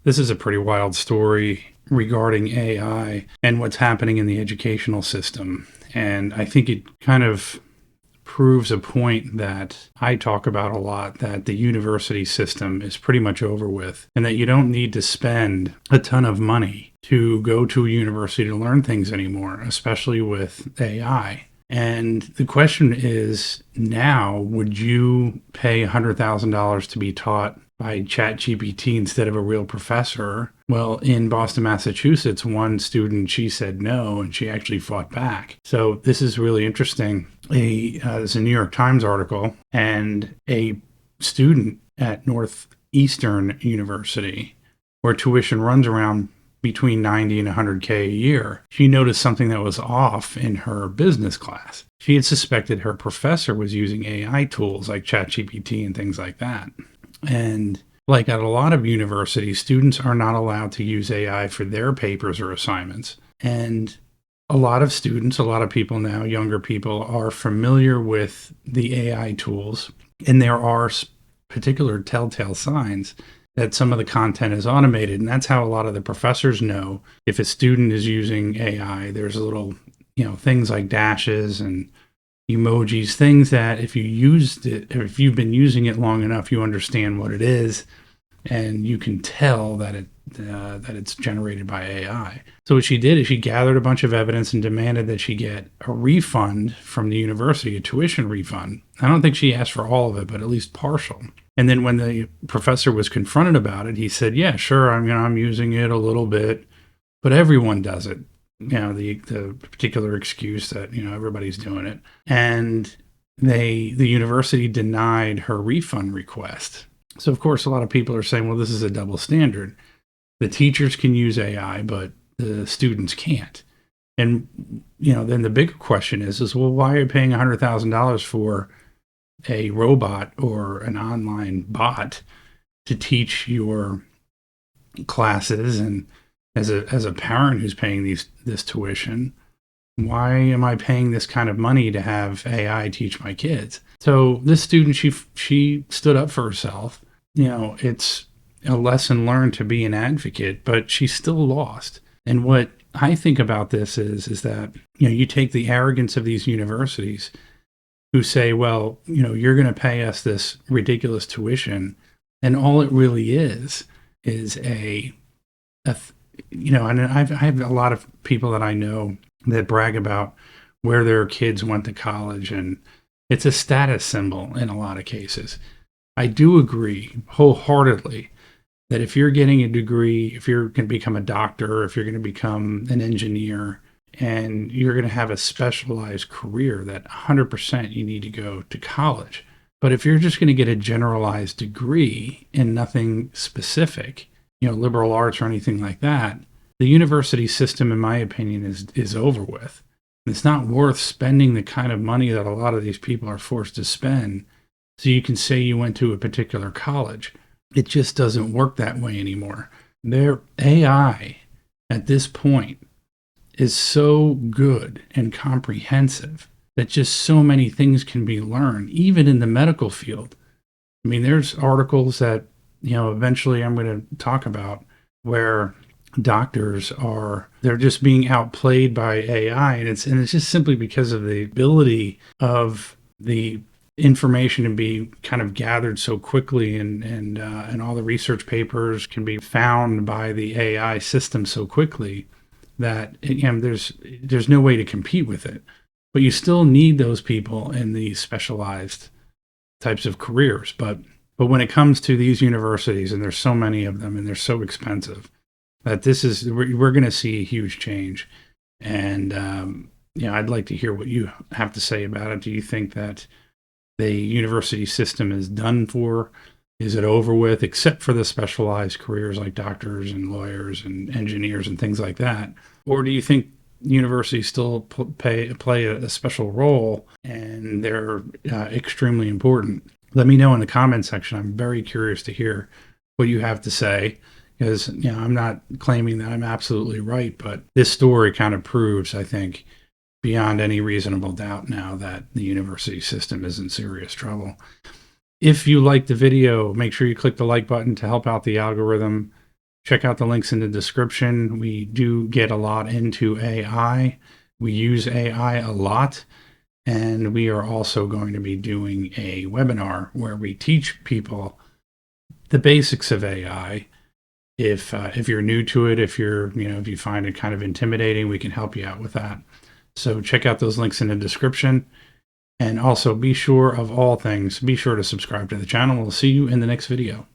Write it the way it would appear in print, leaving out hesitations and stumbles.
This is a pretty wild story regarding AI and what's happening in the educational system. And I think it kind of proves a point that I talk about a lot, that the university system is pretty much over with, and that you don't need to spend a ton of money to go to a university to learn things anymore, especially with AI. And the question is now, would you pay $100,000 to be taught by ChatGPT instead of a real professor? Well, in Boston, Massachusetts, one student, she said no, and she actually fought back. So this is really interesting. There's a New York Times article, and a student at Northeastern University, where tuition runs around between 90 and 100K a year, she noticed something that was off in her business class. She had suspected her professor was using AI tools like ChatGPT and things like that. And like at a lot of universities, students are not allowed to use AI for their papers or assignments. And a lot of students, a lot of people now, younger people, are familiar with the AI tools. And there are particular telltale signs that some of the content is automated. And that's how a lot of the professors know if a student is using AI. There's a little, things like dashes and emojis, things that if you used it, or if you've been using it long enough, you understand what it is, and you can tell that it's generated by AI. So what she did is she gathered a bunch of evidence and demanded that she get a refund from the university, a tuition refund. I don't think she asked for all of it, but at least partial. And then when the professor was confronted about it, he said, "Yeah, sure, I'm using it a little bit, but everyone does it." The particular excuse that, everybody's doing it. And the university denied her refund request. So, of course, a lot of people are saying, well, this is a double standard. The teachers can use AI, but the students can't. And, then the bigger question is, well, why are you paying $100,000 for a robot or an online bot to teach your classes? And as a parent who's paying this tuition, why am I paying this kind of money to have AI teach my kids? So this student, she stood up for herself. It's a lesson learned to be an advocate, but she still lost. And what I think about this is that, you take the arrogance of these universities who say, well, you're going to pay us this ridiculous tuition. And all it really is and I have a lot of people that I know that brag about where their kids went to college, and it's a status symbol in a lot of cases. I do agree wholeheartedly that if you're getting a degree, if you're going to become a doctor, if you're going to become an engineer, and you're going to have a specialized career, that 100% you need to go to college. But if you're just going to get a generalized degree in nothing specific, liberal arts or anything like that, the university system, in my opinion, is over with. It's not worth spending the kind of money that a lot of these people are forced to spend so you can say you went to a particular college. It just doesn't work that way anymore. Their AI at this point is so good and comprehensive that just so many things can be learned, even in the medical field. I mean, there's articles that, eventually I'm going to talk about where doctors they're just being outplayed by AI. And it's just simply because of the ability of the information to be kind of gathered so quickly, and all the research papers can be found by the AI system so quickly that there's no way to compete with it. But you still need those people in these specialized types of careers. But when it comes to these universities, and there's so many of them and they're so expensive, that we're going to see a huge change. And I'd like to hear what you have to say about it. Do you think that the university system is done for? Is it over with, except for the specialized careers like doctors and lawyers and engineers and things like that? Or do you think universities still play a special role, and they're extremely important? Let me know in the comment section. I'm very curious to hear what you have to say, because I'm not claiming that I'm absolutely right, but this story kind of proves, I think, beyond any reasonable doubt now, that the university system is in serious trouble. If you liked the video, make sure you click the like button to help out the algorithm. Check out the links in the description. We do get a lot into AI. We use AI a lot. And we are also going to be doing a webinar where we teach people the basics of AI. If you're new to it, if you find it kind of intimidating, we can help you out with that. So check out those links in the description. And also be sure to subscribe to the channel. We'll see you in the next video.